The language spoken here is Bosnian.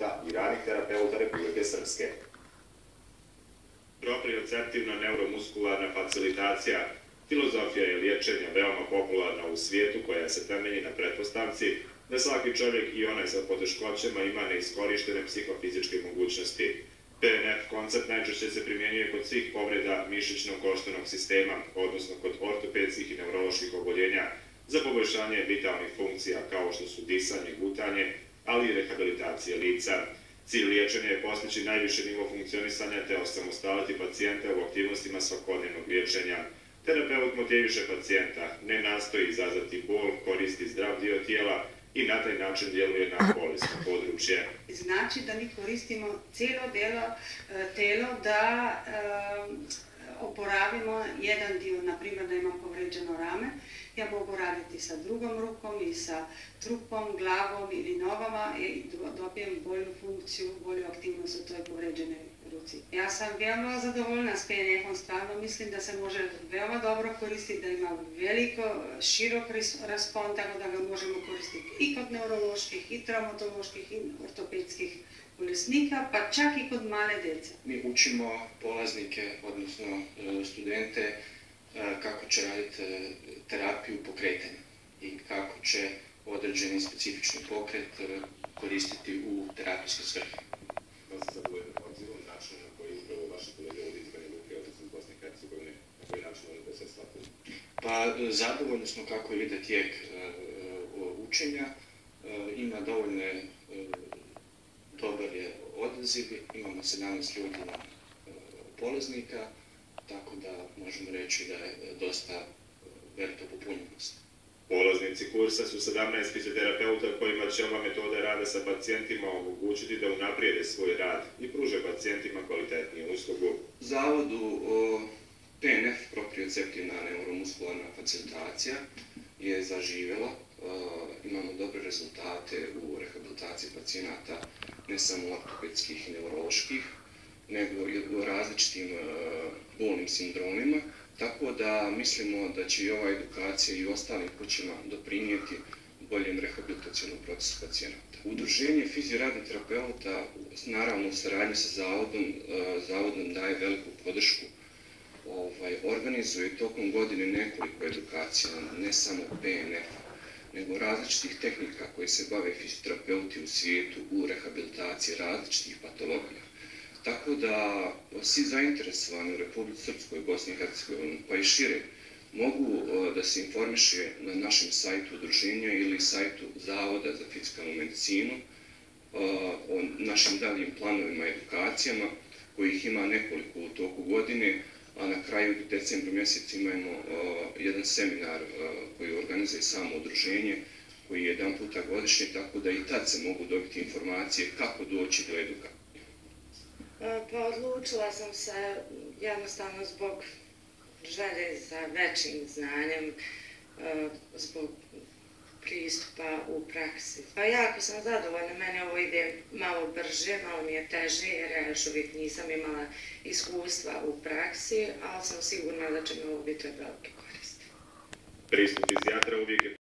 fizioterapeuta i radnih terapeuta Republike Srpske. Proprioceptivna neuromuskularna facilitacija filozofija je liječenja veoma popularna u svijetu koja se temelji na pretpostavci da svaki čovjek i onaj sa poteškoćama ima neiskorištene psihofizičke mogućnosti. PNF koncept najčešće se primjenjuje kod svih povreda mišićnog koštanog sistema, odnosno kod ortopedskih i neuroloških oboljenja, za poboljšanje vitalnih funkcija kao što su disanje, gutanje, ali i rehabilitacija lica. Cilj liječenja je postići najviši nivo funkcionisanja te osamostaliti pacijenta u aktivnostima svakodnevnog liječenja. Terapeut motiviše pacijenta, ne nastoji izazvati bol, koristi zdrav dio tijela i na taj način djeluje na bolesno područje. Znači da mi koristimo cijelo telo da oporavimo jedan dio, na primjer da imam povređeno rame, ja mogu raditi sa drugom rukom i sa trupom, glavom ili nogama i dobijem bolju funkciju, bolju aktivnost u toj povređenoj ruci. Ja sam veoma zadovoljna s PNF-om, stvarno mislim da se može veoma dobro koristiti, da ima veliko, širok raspon, tako da ga možemo koristiti i kod neuroloških, i traumatoloških, i ortopedskih bolesnika, pa čak i kod male djece. Mi učimo polaznike, odnosno studente, kako će raditi terapiju pokretanja i kako će određeni specifični pokret koristiti u terapijske svrhe. Da li ste zadovoljni odzivom, načinom na koji upravo vaši kolege ovdje iz Banja Luke, odnosno iz Bosne i Hercegovine, na koji način možete se shvatiti? Pa zadovoljni smo kako ide tijek učenja, ima dovoljne dobar je odaziv, imamo 17 ljudi na polaznika, tako da možemo reći da je dosta velika popunjenost. Polaznici kursa su 17 fizioterapeuta kojima će ova metoda rada sa pacijentima omogućiti da unaprijede svoj rad i pruže pacijentima kvalitetniju uslugu. Zavodu PNF, proprioceptivna neuromuskularna facilitacija, je zaživjela. Imamo dobre rezultate u rehabilitaciji pacijenata, ne samo ortopedskih i neuroloških, nego i u različitim bolnim sindromima, tako da mislimo da će i ova edukacija i ostalim kućama doprinijeti boljem rehabilitacijnom procesu pacijenata. Udruženje fizioradnih terapeuta, naravno u saradnji sa zavodom daje veliku podršku. Organizuje tokom godine nekoliko edukacija, ne samo PNF, nego različitih tehnika koji se bave fizioterapeuti u svijetu u rehabilitaciji različitih patologija. Tako da svi zainteresovani u Republici Srpskoj, Bosni i Hercegovini, pa i šire, mogu da se informiše na našem sajtu udruženja ili sajtu Zavoda za fizikalnu medicinu o našim daljim planovima i edukacijama, kojih ima nekoliko u toku godine, a na kraju decembra mjeseca imamo jedan seminar koji organizuje samo udruženje, koji je jedan puta godišnje, tako da i tad se mogu dobiti informacije kako doći do edukacije. Pa odlučila sam se jednostavno zbog želje za većim znanjem, zbog pristupa u praksi. Pa jako sam zadovoljna, meni ovo ide malo brže, malo mi je teže jer ja još uvijek nisam imala iskustva u praksi, ali sam sigurna da će mi ovo biti od velike koristi. Pristup fizijatra uvijek je